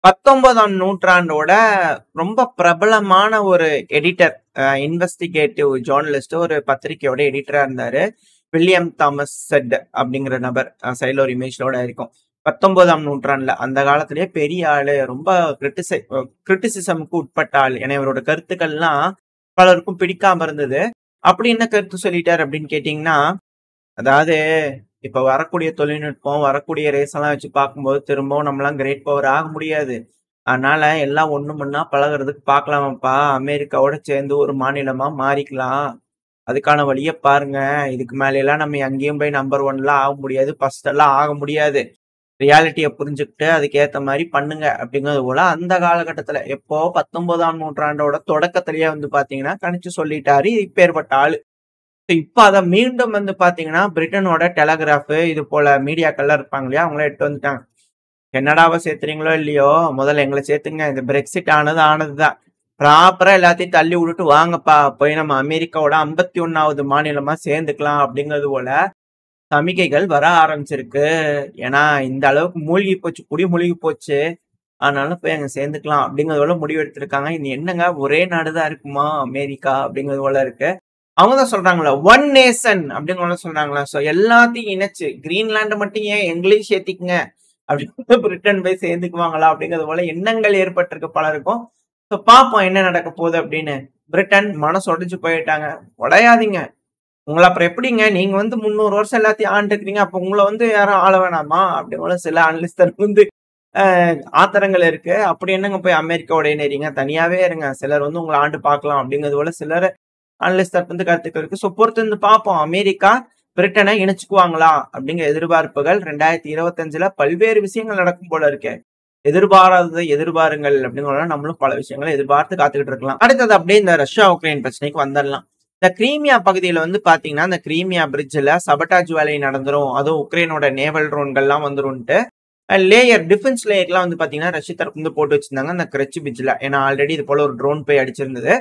19ஆம் நூற்றாண்டோட ரொம்ப பிரபலமான ஒரு எடிட்டர், இன்வெஸ்டிகேட்டிவ் ஜேர்னலிஸ்ட், ஒரு பத்திரிகையோட எடிட்டரா இருந்தாரு. வில்லியம் தாமஸ் செட் அப்படிங்கிற நபர். சைடுல ஒரு இமேஜோட இருக்கும். 19ஆம் நூற்றாண்டுல அந்த காலத்திலேயே பெரிய ஆளு, ரொம்ப கிரிட்டிசிசம்க்கு உட்பட்ட ஆள். ஏன்னா இவரோட கருத்துக்கள்லாம் பலருக்கும் பிடிக்காம இருந்தது. அப்படி என்ன கருத்து சொல்லிட்டார் அப்படின்னு கேட்டீங்கன்னா, அதாவது இப்ப வரக்கூடிய தொழில்நுட்பம், வரக்கூடிய ரேஸ் எல்லாம் வச்சு பார்க்கும்போது திரும்பவும் நம்மளாம் கிரேட் பவர் ஆக முடியாது. அதனால எல்லாம் ஒண்ணு மண்ணா பழகுறதுக்கு பார்க்கலாமாப்பா. அமெரிக்காவோட சேர்ந்து ஒரு மாநிலமா மாறிக்கலாம். அதுக்கான வழிய பாருங்க. இதுக்கு மேல எல்லாம் நம்ம எங்கேயும் போய் நம்பர் 1லாம் ஆக முடியாது. ஃபர்ஸ்ட் எல்லாம் ஆக முடியாது. ரியாலிட்டிய புரிஞ்சுக்கிட்டு அதுக்கேத்த மாதிரி பண்ணுங்க அப்படிங்கிறது போல அந்த காலகட்டத்துல எப்போ 19ஆம் நூற்றாண்டோட தொடக்கத்திலேயே வந்து பாத்தீங்கன்னா கணிச்சு சொல்லிட்டாரு. இப்பேற்பட்ட ஆளு. இப்ப அத மீண்டும் வந்து பாத்தீங்கன்னா பிரிட்டனோட டெலகிராஃப் இது போல மீடியாக்கள்லாம் இருப்பாங்க இல்லையா, அவங்கள எடுத்து வந்துட்டாங்க. கனடாவை சேர்த்துறீங்களோ இல்லையோ, முதல்ல எங்களை சேர்த்துங்க. இந்த பிரெக்சிட் ஆனதுதான். ப்ராப்பரா எல்லாத்தையும் தள்ளி விட்டுட்டு வாங்கப்பா, போய் நம்ம அமெரிக்காவோட 51வது மாநிலமா சேர்ந்துக்கலாம் அப்படிங்கிறது போல சமிக்கைகள் வர ஆரம்பிச்சிருக்கு. ஏன்னா இந்த அளவுக்கு மூழ்கி போச்சு, குடி மூழ்கி போச்சு. அதனால போய் அங்க சேர்ந்துக்கலாம் அப்படிங்கிறது போல முடிவு எடுத்திருக்காங்க. இது என்னங்க ஒரே நாடுதான் இருக்குமா அமெரிக்கா அப்படிங்கிறது போல இருக்கு. அவங்கதான் சொல்றாங்களா ஒன் நேஷன் அப்படிங்கிற சொல்றாங்களா. சோ எல்லாத்தையும் இணைச்சு கிரீன்லாண்டு மட்டும் ஏன் எங்களையும் சேர்த்திக்குங்க அப்படின்னு பிரிட்டன் போய் சேர்ந்துக்குவாங்களா அப்படிங்கிறது போல எண்ணங்கள் ஏற்பட்டிருக்கு பலருக்கும். சோ பாப்போம் என்ன நடக்க போகுது அப்படின்னு. பிரிட்டன் மனசு உடைஞ்சு போயிட்டாங்க. உடையாதீங்க. உங்களை அப்புறம் எப்படிங்க, நீங்க வந்து 300 வருஷம் எல்லாத்தையும் ஆண்டுக்கிறீங்க, அப்ப உங்களை வந்து யாரும் ஆள வேணாமா அப்படிங்கிற சில அனலிஸ்டர் வந்து ஆத்திரங்கள் இருக்கு. அப்படி என்னங்க போய் அமெரிக்காவோட இணைறீங்க, தனியாவே இருங்க, சிலர் வந்து உங்களை ஆண்டு பார்க்கலாம் அப்படிங்கிறது போல சிலர் அனலிஸ்ட் வந்து கருத்துக்கள் இருக்கு. ஸோ பொறுத்து வந்து பார்ப்போம் அமெரிக்கா பிரிட்டனை இணைச்சுக்குவாங்களா அப்படிங்கிற எதிர்பார்ப்புகள். 2025ல பல்வேறு விஷயங்கள் நடக்கும் போல இருக்கு. எதிர்பாராததை எதிர்பாருங்கள் அப்படிங்கிற நம்மளும் பல விஷயங்களை எதிர்பார்த்து காத்துக்கிட்டு இருக்கலாம். அடுத்தது அப்படியே இந்த ரஷ்யா உக்ரைன் பிரச்சனைக்கு வந்துடலாம். இந்த கிரீமியா பகுதியில வந்து பாத்தீங்கன்னா இந்த கிரீமியா பிரிட்ஜ்ல சபட்டாஜ் வேலை நடந்துரும், அதுவும் உக்ரைனோட நேவல் ட்ரோன்கள்லாம் வந்துரும்ட்டு லேயர் டிஃபென்ஸ் லேயர்லாம் வந்து பாத்தீங்கன்னா ரஷ்ய தரப்பு வந்து போட்டு வச்சிருந்தாங்க அந்த கிரெச் பிரிட்ஜ்ல. ஏன்னா ஆல்ரெடி இது போல ஒரு ட்ரோன் போய் அடிச்சிருந்தது.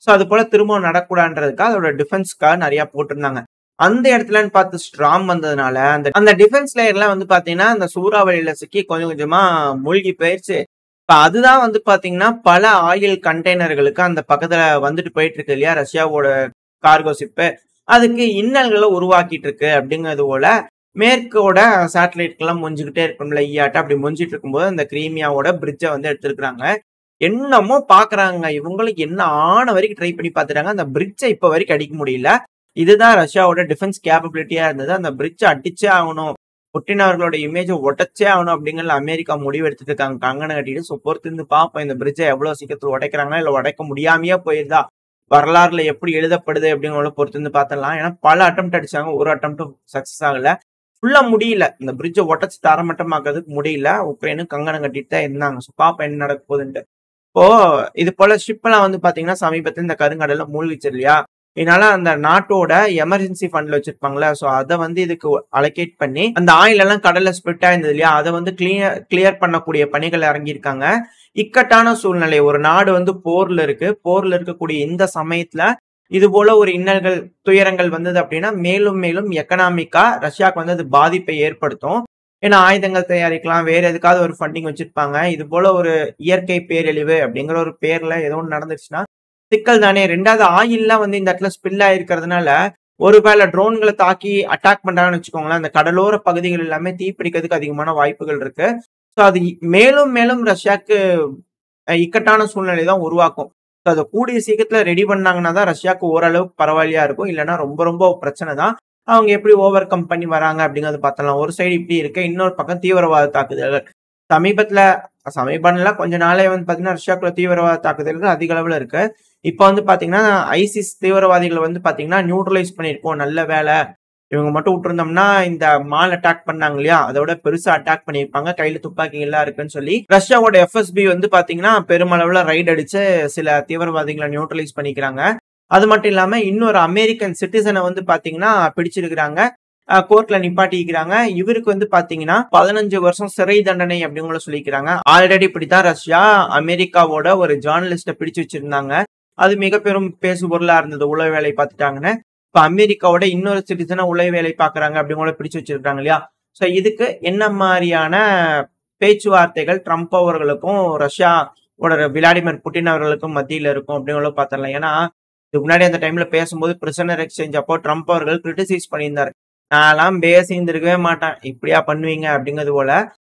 ஸோ அது போல திரும்பவும் நடக்கூடாதுன்றதுக்காக அதோட டிஃபென்ஸ்க்காக நிறைய போட்டிருந்தாங்க. அந்த இடத்துலன்னு பார்த்து ஸ்ட்ராம் வந்ததுனால அந்த டிஃபென்ஸ் லேயர்லாம் வந்து பாத்தீங்கன்னா அந்த சூறாவளியில சிக்கி கொஞ்சம் கொஞ்சமா மூழ்கி போயிடுச்சு. இப்ப அதுதான் வந்து பாத்தீங்கன்னா பல ஆயில் கண்டெய்னர்களுக்கு அந்த பக்கத்துல வந்துட்டு போயிட்டு இருக்கு இல்லையா, ரஷ்யாவோட கார்கோ ஷிப்பு, அதுக்கு இன்னல்களை உருவாக்கிட்டு இருக்கு அப்படிங்கிறது போல மேற்கோட சேட்டலைட்கெல்லாம் முஞ்சுக்கிட்டே இருக்கும்ல ஈயாட்ட, அப்படி முஞ்சிட்டு இருக்கும்போது அந்த கிரீமியாவோட பிரிட்ஜை வந்து எடுத்திருக்கிறாங்க. என்னமோ பாக்குறாங்க இவங்களுக்கு, என்ன ஆன வரைக்கும் ட்ரை பண்ணி பாத்துட்டாங்க. அந்த பிரிட்ஜை இப்ப வரைக்கும் அடிக்க முடியல. இதுதான் ரஷ்யாவோட டிஃபென்ஸ் கேப்பபிலிட்டியா இருந்தது. அந்த பிரிட்ஜை அடிச்சே ஆகணும், புட்டின் அவர்களோட இமேஜை உடைச்சே ஆகணும் அப்படிங்கிற அமெரிக்கா முடிவு எடுத்துட்டு இருக்காங்க கங்கணம் கட்டிட்டு. ஸோ பொறுத்து இருந்து பார்ப்போம் இந்த பிரிட்ஜை எவ்வளவு சீக்கிரத்தில் உடைக்கிறாங்களா இல்ல உடைக்க முடியாமையே போயிருதா, வரலாறுல எப்படி எழுதப்படுது அப்படிங்கிற பொறுத்து இருந்து பார்த்துடலாம். ஏன்னா பல அட்டெம்ப்ட் அடிச்சாங்க, ஒரு அட்டெம்ப்ட் சக்சஸ் ஆகல. ஃபுல்லா முடியல, இந்த பிரிட்ஜை உடச்சு தரமட்டமாக்குறதுக்கு முடியல. உக்ரைனு கங்கணம் கட்டிட்டு தான் இருந்தாங்க. ஸோ பாப்போம் என்ன நடக்க போகுதுன்ட்டு. இப்போ இது போல ஷிப் எல்லாம் வந்து பாத்தீங்கன்னா சமீபத்தில் இந்த கருங்கடல்ல மூழ்கிச்சு இல்லையா, இதனால அந்த நாட்டோட எமர்ஜென்சி ஃபண்ட்ல வச்சிருப்பாங்களா, சோ அதை வந்து இதுக்கு அலோகேட் பண்ணி அந்த ஆயில் எல்லாம் கடல்ல ஸ்பிரிட் ஆயிருந்தது இல்லையா, அதை வந்து கிளியர் பண்ணக்கூடிய பணிகள் இறங்கியிருக்காங்க. இக்கட்டான சூழ்நிலை, ஒரு நாடு வந்து போர்ல இருக்கக்கூடிய இந்த சமயத்துல இது போல ஒரு இன்னல்கள் துயரங்கள் வந்தது அப்படின்னா மேலும் மேலும் எக்கனாமிக்கா ரஷ்யாவுக்கு வந்து அது பாதிப்பை ஏற்படுத்தும். ஏன்னா ஆயுதங்கள் தயாரிக்கலாம், வேற எதுக்காவது ஒரு ஃபண்டிங் வச்சிருப்பாங்க. இது போல ஒரு இயற்கை பேரழிவு அப்படிங்கிற ஒரு பேர்ல ஏதோ ஒன்று நடந்துருச்சுன்னா சிக்கல் தானே. ரெண்டாவது ஆயில்லாம் வந்து இந்த இடத்துல ஸ்பில் ஆயிருக்கிறதுனால ஒருவேளை ட்ரோன்களை தாக்கி அட்டாக் பண்றாங்கன்னு வச்சுக்கோங்களேன், அந்த கடலோர பகுதிகள் எல்லாமே தீப்பிடிக்கிறதுக்கு அதிகமான வாய்ப்புகள் இருக்கு. ஸோ அது மேலும் மேலும் ரஷ்யாவுக்கு இக்கட்டான சூழ்நிலை தான் உருவாக்கும். அதை கூடிய சீக்கிரத்துல ரெடி பண்ணாங்கன்னா தான் ரஷ்யாவுக்கு ஓரளவுக்கு பரவாயில்லையா இருக்கும். இல்லைன்னா ரொம்ப ரொம்ப பிரச்சனை தான். அவங்க எப்படி ஓவர் கம் பண்ணி வராங்க அப்படிங்கறது பார்த்தலாம். ஒரு சைடு இப்படி இருக்கு, இன்னொரு பக்கம் தீவிரவாத தாக்குதல்கள். சமீபம்ல கொஞ்ச நாளே வந்து பாத்தீங்கன்னா ரஷ்யாக்குள்ள தீவிரவாத தாக்குதல்கள் அதிக அளவுல இருக்கு. இப்ப வந்து பாத்தீங்கன்னா ஐசிஸ் தீவிரவாதிகள் வந்து பாத்தீங்கன்னா நியூட்ரலைஸ் பண்ணிருக்கோம், நல்ல வேலை. இவங்க மட்டும் விட்டுருந்தோம்னா இந்த மால் அட்டாக் பண்ணாங்க இல்லையா, அதோட பெருசா அட்டாக் பண்ணிருப்பாங்க, கையில துப்பாக்கி எல்லாம் இருக்குன்னு சொல்லி ரஷ்யாவோட எஃப்எஸ்பி வந்து பாத்தீங்கன்னா பெருமளவுல ரைட் அடிச்சு சில தீவிரவாதிகளை நியூட்ரலைஸ் பண்ணிக்கிறாங்க. அது மட்டும் இல்லாம இன்னொரு அமெரிக்கன் சிட்டிசனை வந்து பாத்தீங்கன்னா பிடிச்சிருக்கிறாங்க, கோர்ட்ல நிப்பாட்டிக்கிறாங்க. இவருக்கு வந்து பாத்தீங்கன்னா 15 வருஷம் சிறை தண்டனை அப்படிங்கிற சொல்லிக்கிறாங்க. ஆல்ரெடி இப்படித்தான் ரஷ்யா அமெரிக்காவோட ஒரு ஜேர்னலிஸ்ட பிடிச்சு வச்சிருந்தாங்க. அது மிக பெரும் பேசு பொருளா இருந்தது, உளவு வேலை பார்த்துட்டாங்கன்னு. இப்ப அமெரிக்காவோட இன்னொரு சிட்டிசனை உளவு வேலை பாக்குறாங்க அப்படிங்கிற பிடிச்சு வச்சிருக்காங்க இல்லையா. சோ இதுக்கு என்ன மாதிரியான பேச்சுவார்த்தைகள் ட்ரம்ப் அவர்களுக்கும் ரஷ்யாவோட விளாடிமிர் புட்டின் அவர்களுக்கும் மத்தியில இருக்கும் அப்படிங்கிறத பாத்திரலாம். ஏன்னா இதுக்கு முன்னாடி அந்த டைம்ல பேசும்போது பிரிசனர் எக்ஸ்சேஞ்ச் அப்போ ட்ரம்ப் அவர்கள் கிரிட்டிசைஸ் பண்ணியிருந்தாரு. நான்லாம் பேசியிருந்திருக்கவே மாட்டேன், இப்படியா பண்ணுவீங்க அப்படிங்கிறது போல.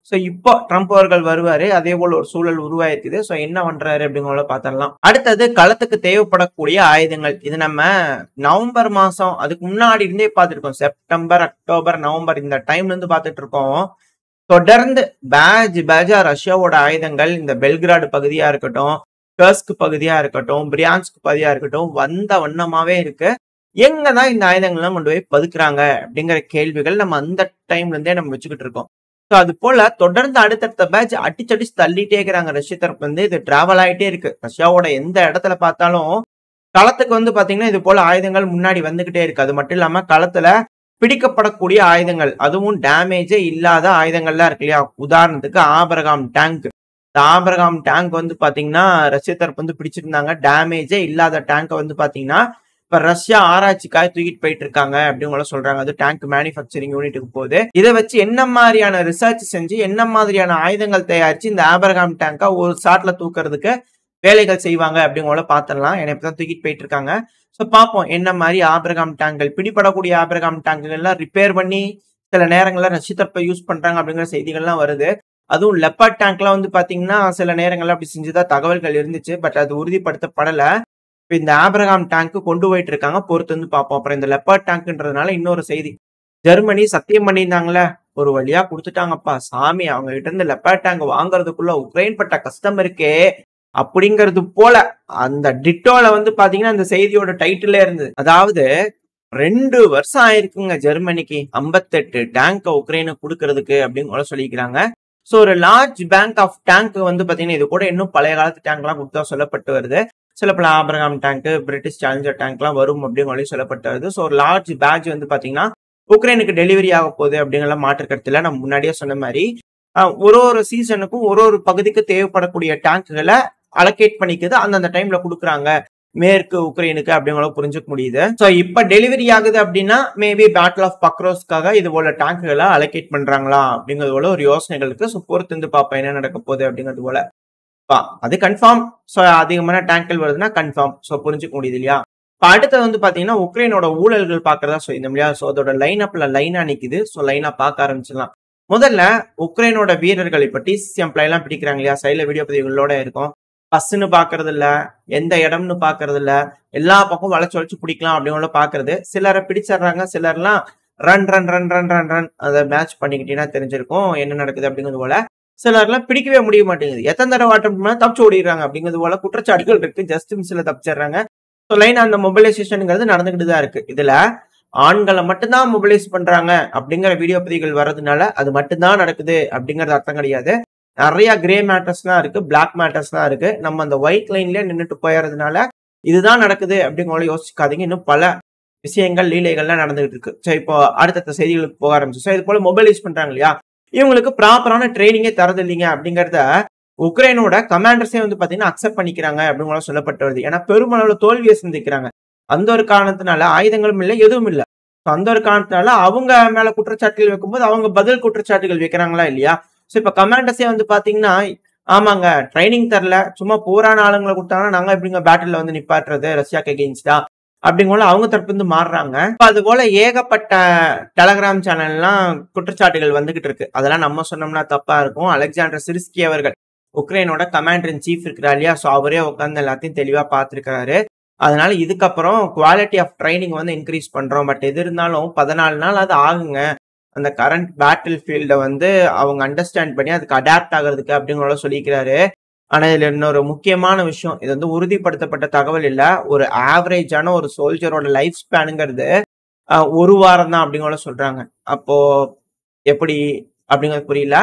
சோ இப்போ ட்ரம்ப் அவர்கள் வருவாரு, அதே போல ஒரு சூழல் உருவாயிருக்குது. சோ என்ன பண்றாரு அப்படிங்கிறத பாத்திரலாம். அடுத்தது களத்துக்கு தேவைப்படக்கூடிய ஆயுதங்கள். இது நம்ம நவம்பர் மாசம் அதுக்கு முன்னாடி இருந்தே பார்த்துருக்கோம். செப்டம்பர், அக்டோபர், நவம்பர் இந்த டைம்ல இருந்து பார்த்துட்டு இருக்கோம். தொடர்ந்து பேஜா ரஷ்யாவோட ஆயுதங்கள் இந்த பெல்கிராடு பகுதியா இருக்கட்டும், கர்ஸ்க் பகுதியா இருக்கட்டும், பிரியான்ஸ்க் பகுதியா இருக்கட்டும் வந்த வண்ணமாவே இருக்கு. எங்கதான் இந்த ஆயுதங்கள்லாம் கொண்டு போய் பதுக்குறாங்க அப்படிங்கிற கேள்விகள் நம்ம அந்த டைம்ல இருந்தே நம்ம வச்சுக்கிட்டு இருக்கோம். ஸோ அது போல தொடர்ந்து அடுத்தடுத்த பேட்ச் அடிச்சடிச்சு தள்ளிட்டே இருக்கிறாங்க. ரஷ்ய தரப்பு வந்து இது டிராவல் ஆயிட்டே இருக்கு. ரஷ்யாவோட எந்த இடத்துல பார்த்தாலும் களத்துக்கு வந்து பாத்தீங்கன்னா இது போல ஆயுதங்கள் முன்னாடி வந்துகிட்டே இருக்கு. அது மட்டும் இல்லாம களத்துல பிடிக்கப்படக்கூடிய ஆயுதங்கள், அதுவும் டேமேஜே இல்லாத ஆயுதங்கள்லாம் இருக்கு இல்லையா. உதாரணத்துக்கு ஆபிரகாம் டேங்க். இந்த ஆபிரகாம் டேங்க் வந்து பாத்தீங்கன்னா ரஷ்ய தரப்பு வந்து பிடிச்சிருந்தாங்க. டேமேஜே இல்லாத டேங்கை வந்து பாத்தீங்கன்னா இப்ப ரஷ்யா ஆராய்ச்சிக்காக தூக்கிட்டு போயிட்டு இருக்காங்க அப்படின்னு சொல்றாங்க. அது டேங்க் மேனுஃபேக்சரிங் யூனிட்டுக்கு போகுது. இதை வச்சு என்ன மாதிரியான ரிசர்ச் செஞ்சு என்ன மாதிரியான ஆயுதங்கள் தயாரிச்சு இந்த ஆபிரகாம் டேங்கா ஒரு ஷாட்ல தூக்குறதுக்கு வேலைகள் செய்வாங்க அப்படிங்கிற பாத்திரலாம். ஏன்னா இப்பதான் தூக்கிட்டு போயிட்டு இருக்காங்க. ஸோ பார்ப்போம் என்ன மாதிரி ஆபிரகாம் டேங்குகள், பிடிபடக்கூடிய ஆபிரகாம் டேங்குகள்லாம் ரிப்பேர் பண்ணி சில நேரங்கள்ல ரஷ்ய தரப்பை யூஸ் பண்றாங்க அப்படிங்கிற செய்திகள்லாம் வருது. அதுவும் லெப்பர்ட் டேங்க்லாம் வந்து பாத்தீங்கன்னா சில நேரங்கள்ல அப்படி செஞ்சுதான் தகவல்கள் இருந்துச்சு. பட் அது உறுதிப்படுத்தப்படல. இப்ப இந்த ஆபிரகாம் டேங்க் கொண்டு போயிட்டு இருக்காங்க, பொறுத்து வந்து பார்ப்போம். அப்புறம் இந்த லெப்பர்ட் டேங்க்ன்றதுனால இன்னொரு செய்தி, ஜெர்மனி சத்தியம் பண்ணியிருந்தாங்களே, ஒரு வழியா கொடுத்துட்டாங்கப்பா சாமி. அவங்க கிட்ட இருந்து லெப்பர்ட் டேங்க் வாங்குறதுக்குள்ள உக்ரைன் பட்ட கஷ்டம் இருக்கே அப்படிங்கிறது போல அந்த டிட்டோல வந்து பாத்தீங்கன்னா அந்த செய்தியோட டைட்டிலே இருந்தது. அதாவது 2 வருஷம் ஆயிருக்குங்க ஜெர்மனிக்கு 58 டேங்க் உக்ரைனுக்கு கொடுக்கறதுக்கு அப்படின்னு சொல்லிக்கிறாங்க. சோ ஒரு லார்ஜ் பேங்க் ஆஃப் டேங்க் வந்து பாத்தீங்கன்னா இது கூட இன்னும் பழைய காலத்து டேங்க் எல்லாம் கொடுத்தா சொல்லப்பட்டு வருது. சில பல Abraham tank, British challenger tank எல்லாம் வரும் அப்படின்னு சொல்லப்பட்டு வருது. ஸோ ஒரு லார்ஜ் பேட்ச் வந்து பாத்தீங்கன்னா உக்ரைனுக்கு டெலிவரி ஆக போகுது அப்படிங்கிற மாற்று கருத்துல நம்ம முன்னாடியே சொன்ன மாதிரி ஒரு சீசனுக்கும் ஒரு பகுதிக்கு தேவைப்படக்கூடிய டேங்குகளை அலோகேட் பண்ணிக்குது, அந்தந்த டைம்ல கொடுக்குறாங்க மேற்கு உக்ரைனுக்கு அப்படிங்கிற புரிஞ்சுக்க முடியுது. ஸோ இப்ப டெலிவரி ஆகுது அப்படின்னா மேபி பேட்டில் ஆஃப் பக்ரோஸ்க்காக இது போல டேங்குகளை அலோகேட் பண்றாங்களா அப்படிங்கிறது போல ஒரு யோசனைகள் இருக்கு. ஸோ பொறுத்து வந்து பாப்பா என்ன நடக்க போகுது அப்படிங்கிறது போல. அது கன்ஃபார்ம். ஸோ அதிகமான டேங்கல் வருதுன்னா கன்ஃபார்ம். ஸோ புரிஞ்சுக்க முடியுது இல்லையா. இப்போ அடுத்தது வந்து பாத்தீங்கன்னா உக்ரைனோட ஊழல்கள் பாக்குறதா சொல்லியிருந்தோம் இல்லையா. ஸோ அதோட லைனப்ல லைனா நிக்குது. ஸோ லைனா பார்க்க ஆரம்பிச்சிடலாம். முதல்ல உக்ரைனோட வீரர்கள் இப்ப டிசிசி எம்ப்ளாய் எல்லாம் பிடிக்கிறாங்க இல்லையா, சைட்ல வீடியோ பதிவுகளோட இருக்கும். பஸ்ன்னு பாக்குறது இல்ல, எந்த இடம்னு பாக்குறது இல்ல, எல்லா பக்கம் வளைச்சு பிடிக்கலாம் அப்படின்னு பாக்குறது. சிலரை பிடிச்சிடுறாங்க, சிலர்லாம் run run run run run run அதை மேட்ச் பண்ணிக்கிட்டீங்கன்னா தெரிஞ்சிருக்கும் என்ன நடக்குது அப்படிங்கிறது போல. சிலர்லாம் பிடிக்கவே முடிய மாட்டேங்குது, எத்தனை தடவை அட்டம் பண்ணா தப்பிச்சு ஓடிடுறாங்க அப்படிங்கிறது போல குற்றச்சாட்டுகள் இருக்கு. ஜஸ்ட் மிஸ்ல தப்பிச்சிடுறாங்க. ஸோ லைன் அந்த மொபைலைசேஷன்ங்கிறது நடந்துகிட்டு தான் இருக்கு. இதுல ஆண்களை மட்டும்தான் மொபைலைஸ் பண்றாங்க அப்படிங்கிற வீடியோ பதிவுகள் வர்றதுனால அது மட்டும்தான் நடக்குது அப்படிங்கறது அர்த்தம் கிடையாது. நிறைய கிரே மேட்டர்ஸ் தான் இருக்கு, பிளாக் மேட்டர்ஸ் தான் இருக்கு. நம்ம அந்த ஒயிட் லைன்ல நின்றுட்டு போயறதுனால இதுதான் நடக்குது அப்படிங்கிற யோசிக்காதீங்க. இன்னும் பல விஷயங்கள் லீலைகள்லாம் நடந்துகிட்டு இருக்கு. ஸோ இப்போ அடுத்த செய்திகளுக்கு போக ஆரம்பிச்சு. ஸோ இது போல மொபைலைஸ் பண்றாங்க இல்லையா, இவங்களுக்கு ப்ராப்பரான ட்ரைனிங்கே தரது இல்லைங்க அப்படிங்கறத உக்ரைனோட கமாண்டர்ஸே வந்து பாத்தீங்கன்னா அக்செப்ட் பண்ணிக்கிறாங்க அப்படின்னு சொல்லப்பட்டு வருது. ஏன்னா பெருமளவுல தோல்வியை சந்திக்கிறாங்க. அந்த ஒரு காரணத்தினால ஆயுதங்களும் இல்லை, எதுவும் இல்லை. அந்த ஒரு காரணத்தினால அவங்க மேல குற்றச்சாட்டுகள் வைக்கும்போது அவங்க பதில் குற்றச்சாட்டுகள் வைக்கிறாங்களா இல்லையா. சோ இப்ப கமாண்டர்ஸே வந்து பாத்தீங்கன்னா ஆமாங்க ட்ரைனிங் தரல, சும்மா போரான ஆளுங்களை கொடுத்தாங்கன்னா நாங்க எப்படிங்க பேட்டில் வந்து நிப்பாட்டுறது ரஷ்யாக்கு எகெயின்ஸ்டா அப்படிங்கோல அவங்க தரப்பு வந்து மாறுறாங்க. அது போல ஏகப்பட்ட டெலகிராம் சேனல்லாம் குற்றச்சாட்டுகள் வந்துகிட்டு இருக்கு. அதெல்லாம் நம்ம சொன்னோம்னா தப்பா இருக்கும். அலெக்சாண்டர் சிர்ஸ்கி அவர்கள் உக்ரைனோட கமாண்டர் இன் சீஃப் இருக்கிறா இல்லையா, சோ அவரே உட்காந்து எல்லாத்தையும் தெளிவா பார்த்திருக்காரு. அதனால இதுக்கப்புறம் குவாலிட்டி ஆஃப் ட்ரைனிங் வந்து இன்க்ரீஸ் பண்றோம். பட் எது இருந்தாலும் 14 நாள் அது ஆகுங்க அந்த கரண்ட் பேட்டில் ஃபீல்ட வந்து அவங்க அண்டர்ஸ்டாண்ட் பண்ணி அதுக்கு அடாப்ட் ஆகிறதுக்கு அப்படிங்கிற சொல்லிக்கிறாரு. ஆனா இதுல இன்னொரு முக்கியமான விஷயம், இது வந்து உறுதிப்படுத்தப்பட்ட தகவல் இல்ல, ஒரு ஆவரேஜான ஒரு சோல்ஜரோட லைஃப் ஸ்பேனுங்கிறது 1 வாரம் தான் அப்படிங்கிற சொல்றாங்க. அப்போ எப்படி அப்படிங்கிறது புரியல.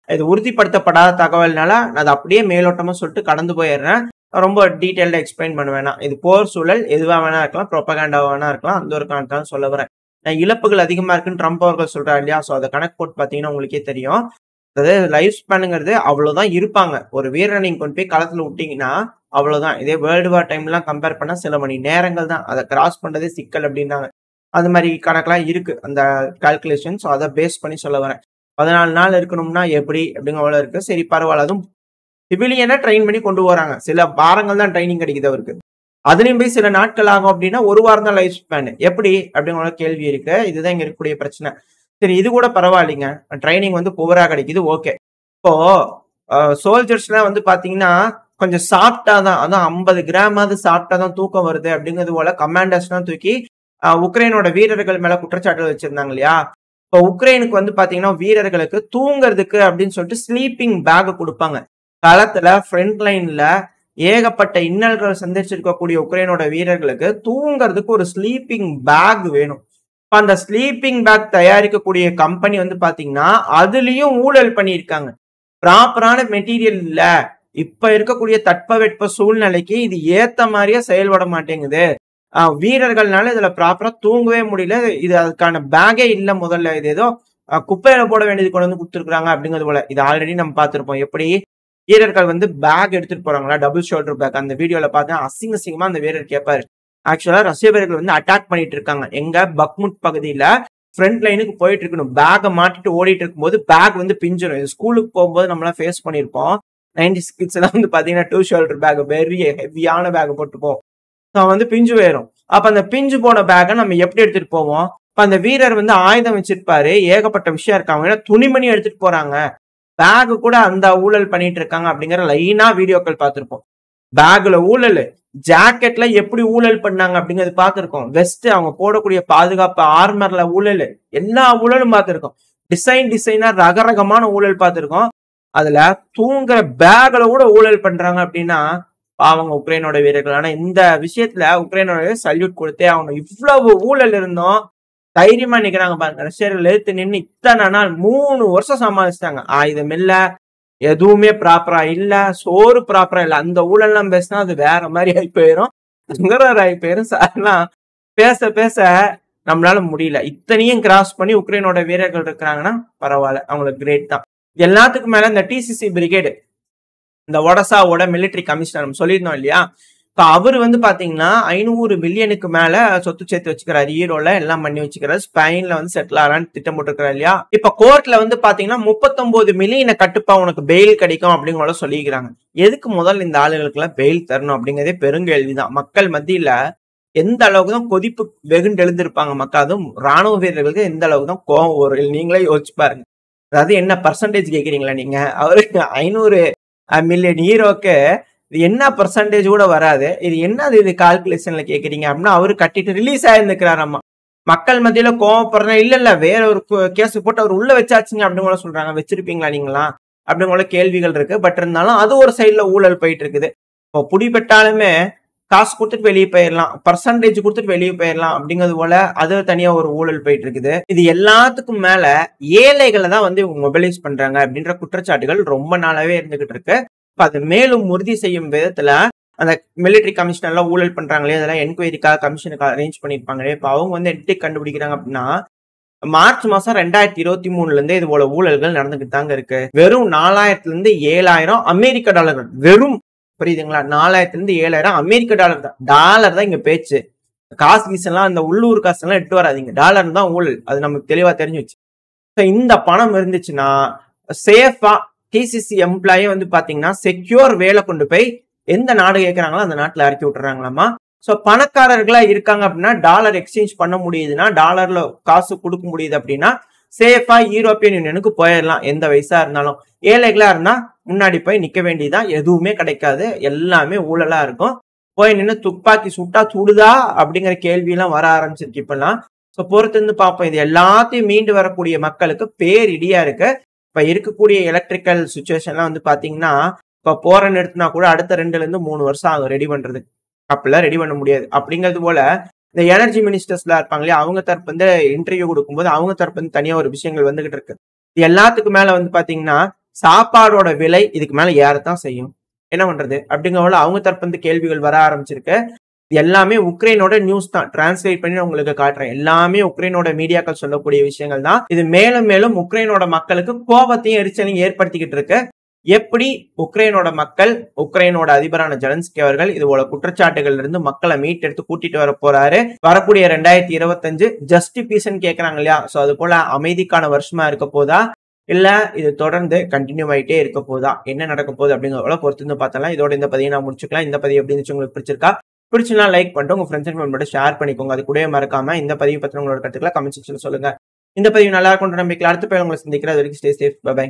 இது உறுதிப்படுத்தப்படாத தகவல்னால அது அப்படியே மேலோட்டமா சொல்லிட்டு கடந்து போயிடுறேன். ரொம்ப டீடைல்டா எக்ஸ்பிளைன் பண்ண வேணாம். இது போர் சூழல், எதுவா வேணா இருக்கலாம், ப்ரொபகேண்டாவா வேணா இருக்கலாம். அந்த ஒரு காரணத்தால சொல்ல வரேன். இழப்புகள் அதிகமா இருக்குன்னு ட்ரம்ப் அவர்கள் சொல்றாரு இல்லையா, சோ அதை கணக்கு போட்டு பாத்தீங்கன்னா உங்களுக்கே தெரியும். அதாவது லைஃப் ஸ்பேனுங்கிறது அவ்வளவுதான் இருப்பாங்க. ஒரு வீரரை நீங்க கொண்டு போய் களத்துல விட்டீங்கன்னா அவ்வளவுதான். இதே வேர்ல்டு வார் டைம் எல்லாம் கம்பேர் பண்ணா சில மணி நேரங்கள் தான், அதை கிராஸ் பண்றதே சிக்கல் அப்படின்னாங்க. அது மாதிரி கணக்கெல்லாம் இருக்கு அந்த கால்குலேஷன். ஸோ அதை பேஸ் பண்ணி சொல்ல வரேன். 14 நாள் இருக்கணும்னா எப்படி அப்படிங்கிற அவ்வளவு இருக்கு. சரி பரவாயில்ல, அதுவும் சிவிலியனா ட்ரெயின் பண்ணி கொண்டு வராங்க. சில வாரங்கள் தான் ட்ரைனிங் கிடைக்குது அவருக்கு. அதுலயும் போய் சில நாட்கள் ஆகும் அப்படின்னா 1 வாரம் தான் லைஃப் ஸ்பேன். எப்படி அப்படிங்கிற கேள்வி இருக்கு. இதுதான் இங்க இருக்கக்கூடிய பிரச்சனை. சரி இது கூட பரவாயில்லைங்க. ட்ரைனிங் வந்து புவரா கிடைக்குது, ஓகே. இப்போ சோல்ஜர்ஸ்லாம் வந்து பாத்தீங்கன்னா கொஞ்சம் சாப்பிட்டா தான், அதான் 50 கிராமாவது சாப்பிட்டா தான் தூக்கம் வருது அப்படிங்கிறது போல கமாண்டர்ஸ்லாம் தூக்கி உக்ரைனோட வீரர்கள் மேல குற்றச்சாட்டுகள் வச்சிருந்தாங்க இல்லையா? இப்போ உக்ரைனுக்கு வந்து பாத்தீங்கன்னா வீரர்களுக்கு தூங்குறதுக்கு அப்படின்னு சொல்லிட்டு ஸ்லீப்பிங் பேக் கொடுப்பாங்க. களத்துல ஃப்ரண்ட் லைன்ல ஏகப்பட்ட இன்னல்கள் சந்திச்சிருக்கக்கூடிய உக்ரைனோட வீரர்களுக்கு தூங்குறதுக்கு ஒரு ஸ்லீப்பிங் பேக் வேணும். இப்ப அந்த ஸ்லீப்பிங் பேக் தயாரிக்கக்கூடிய கம்பெனி வந்து பாத்தீங்கன்னா அதுலயும் ஊழல் பண்ணியிருக்காங்க. ப்ராப்பரான மெட்டீரியல் இல்ல. இப்ப இருக்கக்கூடிய தட்பவெட்ப சூழ்நிலைக்கு இது ஏத்த மாதிரியே செயல்பட மாட்டேங்குது. வீரர்கள்னால இதுல ப்ராப்பரா தூங்கவே முடியல. இது அதுக்கான பேக்கே இல்ல. முதல்ல இது ஏதோ குப்பையில போட வேண்டியது கொண்டு வந்து கொடுத்துருக்காங்க அப்படிங்கிறது போல. இது ஆல்ரெடி நம்ம பார்த்திருப்போம். எப்படி வீரர்கள் வந்து பேக் எடுத்துட்டு போறாங்களா, டபுள் ஷோல்டர் பேக். அந்த வீடியோல பார்த்தா அசிங்கமா அந்த வீரர் கேட்பாரு. ஆக்சுவலா ரஷ்ய வீரர்கள் வந்து அட்டாக் பண்ணிட்டு இருக்காங்க. எங்க பக்முட் பகுதியில ஃப்ரண்ட் லைனுக்கு போயிட்டு இருக்கணும். பேக்கை மாட்டிட்டு ஓடிட்டு இருக்கும்போது பேக் வந்து பிஞ்சிடும். ஸ்கூலுக்கு போகும்போது நம்மளாம் ஃபேஸ் பண்ணியிருப்போம். 90s கிட்ஸ் எல்லாம் வந்து பாத்தீங்கன்னா 2 ஷோல்டர் பேக், பெரிய ஹெவியான பேக் போட்டுப்போம். வந்து பிஞ்சு போயிடும். அப்ப அந்த பிஞ்சு போன பேக்கை நம்ம எப்படி எடுத்துட்டு போவோம்? இப்ப அந்த வீரர் வந்து ஆயுதம் வச்சிருப்பாரு, ஏகப்பட்ட விஷயம் இருக்காங்க, துணிமணி எடுத்துட்டு போறாங்க. பேக் கூட அந்த ஊழல் பண்ணிட்டு இருக்காங்க அப்படிங்கிற லைனா வீடியோக்கள் பார்த்திருப்போம். பேக்ல ஊழல், ஜாக்கெட்ல எப்படி ஊழல் பண்ணாங்க அப்படிங்கிறது பார்த்திருக்கோம். வெஸ்ட் அவங்க போடக்கூடிய பாதுகாப்பு ஆர்மர்ல ஊழல், எல்லா ஊழலும் பார்த்திருக்கோம். டிசைனா ரகரகமான ஊழல் பார்த்திருக்கோம். அதுல தூங்குற பேக்ல கூட ஊழல் பண்றாங்க அப்படின்னா அவங்க உக்ரைனோட வீரர்கள். ஆனா இந்த விஷயத்துல உக்ரைனோட சல்யூட் கொடுத்தே அவங்க. இவ்வளவு ஊழல் இருந்தோம் தைரியமா நிக்கிறாங்க பாருங்க. ரஷ்யர்கள் எழுத்து நின்று இத்தனை நாள் 3 வருஷம் சமாளிச்சிட்டாங்க. ஆயுதம் இல்ல, எதுவுமே ப்ராப்பரா இல்ல, சோறு ப்ராப்பரா இல்ல. அந்த ஊழல்லாம் பேசினா அது வேற மாதிரி ஆகி போயிரும், ஆகி போயிரும். சார்லாம் பேச பேச நம்மளால முடியல. இத்தனையும் கிராஸ் பண்ணி உக்ரைனோட வீரர்கள் இருக்கிறாங்கன்னா பரவாயில்ல, அவங்களுக்கு கிரேட் தான். எல்லாத்துக்கும் மேல இந்த டிசிசி பிரிகேடு, இந்த ஒடசாவோட மிலிட்டரி கமிஷனர் நம்ம சொல்லியிருந்தோம் இல்லையா? இப்ப அவர் வந்து பாத்தீங்கன்னா 500 பில்லியனுக்கு மேல சொத்து சேர்த்து வச்சுக்கிறாரு. ஈரோல எல்லாம் பண்ணி வச்சுக்கிறாரு. ஸ்பெயின்ல வந்து செட்டில் ஆகலான்னு திட்டம் போட்டுருக்காரு இல்லையா? இப்ப கோர்ட்ல வந்து பாத்தீங்கன்னா 39 மில்லியனை கட்டுப்பா உனக்கு பெயில் கிடைக்கும் அப்படிங்கிற சொல்லிக்கிறாங்க. எதுக்கு முதல்ல இந்த ஆளுகளுக்கு எல்லாம் பெயில் தரணும் அப்படிங்கிறதே பெருங்கேள்விதான். மக்கள் மத்தியில எந்த அளவுக்கு தான் கொதிப்பு வெகுண்டு எழுந்திருப்பாங்க மக்கள். அதுவும் ராணுவ வீரர்களுக்கு எந்த அளவுக்கு தான் கோவம் வரும் நீங்களே யோசிச்சு பாருங்க. அதாவது என்ன பர்சன்டேஜ் கேக்குறீங்களா நீங்க? அவருக்கு 500 மில்லியன் ஈரோக்கு இது என்ன பர்சன்டேஜ் கூட வராது. இது என்னது இது கால்குலேஷன்ல கேக்குறீங்க அப்படின்னா அவரு கட்டிட்டு ரிலீஸ் ஆயிருந்துக்கிறாராமா. மக்கள் மத்தியில கோவப்படுறா, இல்ல வேற ஒரு கேஸ் போட்டு அவர் உள்ள வச்சாச்சுங்க அப்படின்னு சொல்றாங்க. வச்சிருப்பீங்களா நீங்களா அப்படிங்கிற கேள்விகள் இருக்கு. பட் இருந்தாலும் அது ஒரு சைட்ல ஊழல் போயிட்டு இருக்குது. இப்போ புடிபட்டாலுமே காசு கொடுத்துட்டு வெளியே போயிடலாம், பர்சன்டேஜ் கொடுத்துட்டு வெளியே போயிடலாம் அப்படிங்கிறது போல அது தனியா ஒரு ஊழல் போயிட்டு இருக்குது. இது எல்லாத்துக்கும் மேல ஏழைகளை தான் வந்து இவங்க மொபைலைஸ் பண்றாங்க அப்படின்ற குற்றச்சாட்டுகள் ரொம்ப நாளாவே இருந்துகிட்டு இருக்கு. அது மேலும் உறுதி செய்யும் விதத்துல அந்த மிலிட்டரி கமிஷனர்ல ஊழல் பண்றாங்களே, அதெல்லாம் என்கொயரிக்காக கமிஷனுக்கு அரேஞ்ச் பண்ணிருப்பாங்களே, இப்ப அவங்க வந்து எப்படி கண்டுபிடிக்கிறாங்க அப்படின்னா மார்ச் மாசம் 2023 இருந்தே இது போல ஊழல்கள் நடந்துகிட்டு தாங்க இருக்கு. வெறும் 4000 இருந்து 7000 அமெரிக்க டாலர்கள், வெறும் புரியுதுங்களா? 4000 இருந்து 7000 அமெரிக்க டாலர் தான். டாலர் தான் இங்க பேச்சு. காசு கீசெல்லாம் அந்த உள்ளூர் காசு எல்லாம் எட்டு வராதிங்க. டாலர் தான் ஊழல், அது நமக்கு தெளிவா தெரிஞ்சு வச்சு. இந்த பணம் இருந்துச்சுன்னா சேஃபா டிசிசி எம்ப்ளாயே வந்து பாத்தீங்கன்னா செக்யூர் வேலை கொண்டு போய் எந்த நாடு கேட்கறாங்களோ அந்த நாட்டுல இறக்கி விட்டுறாங்களாமா. சோ பணக்காரர்களா இருக்காங்க அப்படின்னா டாலர் எக்ஸ்சேஞ்ச் பண்ண முடியுதுன்னா, டாலர்ல காசு கொடுக்க முடியுது அப்படின்னா சேஃபா யூரோப்பியன் யூனியனுக்கு போயிடலாம் எந்த வயசா இருந்தாலும். ஏழைகளா இருந்தா முன்னாடி போய் நிக்க வேண்டியதான், எதுவுமே கிடைக்காது, எல்லாமே ஊழலா இருக்கும். போய் நின்று துப்பாக்கி சுட்டா சுடுதா அப்படிங்கிற கேள்வி எல்லாம் வர ஆரம்பிச்சிருக்கு இப்பெல்லாம். சோ பொறுத்து இருந்து பார்ப்போம். இது எல்லாத்தையும் மீண்டு வரக்கூடிய மக்களுக்கு பேரிடியா இருக்கு. இப்ப இருக்கக்கூடிய எலக்ட்ரிக்கல் சுச்சுவேஷன்லாம் வந்து பாத்தீங்கன்னா இப்ப போற நிறுத்தினா கூட அடுத்த 2 to 3 வருஷம் ஆகும் ரெடி பண்றது. அப்பெல்லாம் ரெடி பண்ண முடியாது. அப்படிங்கிறது போல இந்த எனர்ஜி மினிஸ்டர்ஸ்லாம் இருப்பாங்க இல்லையா, அவங்க தரப்பு வந்து இன்டர்வியூ கொடுக்கும்போது அவங்க தரப்பு வந்து தனியா ஒரு விஷயங்கள் வந்துகிட்டு இருக்கு. இது எல்லாத்துக்கும் மேல வந்து பாத்தீங்கன்னா சாப்பாடோட விலை இதுக்கு மேல ஏறத்தான் செய்யும், என்ன பண்றது அப்படிங்கிற அவங்க தரப்பு வந்து கேள்விகள் வர ஆரம்பிச்சிருக்கு. எல்லாமே உக்ரைனோட நியூஸ் தான், டிரான்ஸ்லேட் பண்ணி உங்களுக்கு காட்டுறேன். எல்லாமே உக்ரைனோட மீடியாக்கள் சொல்லக்கூடிய விஷயங்கள் தான். இது மேலும் மேலும் உக்ரைனோட மக்களுக்கு கோபத்தையும் எரிச்சலையும் ஏற்படுத்திக்கிட்டு இருக்கு. எப்படி உக்ரைனோட மக்கள், உக்ரைனோட அதிபரான ஜெலன்ஸ்கி அவர்கள் இது போல குற்றச்சாட்டுகள் இருந்து மக்களை மீட்டெடுத்து கூட்டிட்டு வர போறாரு. வரக்கூடிய 2025 ஜஸ்டிஸ் பீஸ்ன்னு கேக்குறாங்க இல்லையா, சோ அது போல அமைதிக்கான வருஷமா இருக்க போதா, இல்ல இது தொடர்ந்து கண்டினியூ ஆயிட்டே இருக்க போதா, என்ன நடக்க போகுது அப்படிங்கிறத பொறுத்து வந்து பார்த்தலாம். இதோட இந்த பதிவை நான் முடிச்சுக்கலாம். இந்த பதிவு எப்படி இருந்துச்சு, உங்களுக்கு பிடிச்சிருக்கா? பிடிச்சுனா லைக் பண்ணிட்டு உங்க ஃப்ரெண்ட்ஸ் அண்ட் ஃபேமிலியோட ஷேர் பண்ணிக்கோங்க. அது கூடவே மறக்காம இந்த பதிவு பத்தி உங்களோட கருத்துக்களை கமெண்ட் செக்ஷன்ல சொல்லுங்க. இந்த பதிவு நல்லா இருக்கும்ன்ற நம்பிக்கையில் அடுத்த பதிவு உங்களை சந்திக்கிறேன். அது வரைக்கும் ஸ்டே சேஃப். பை.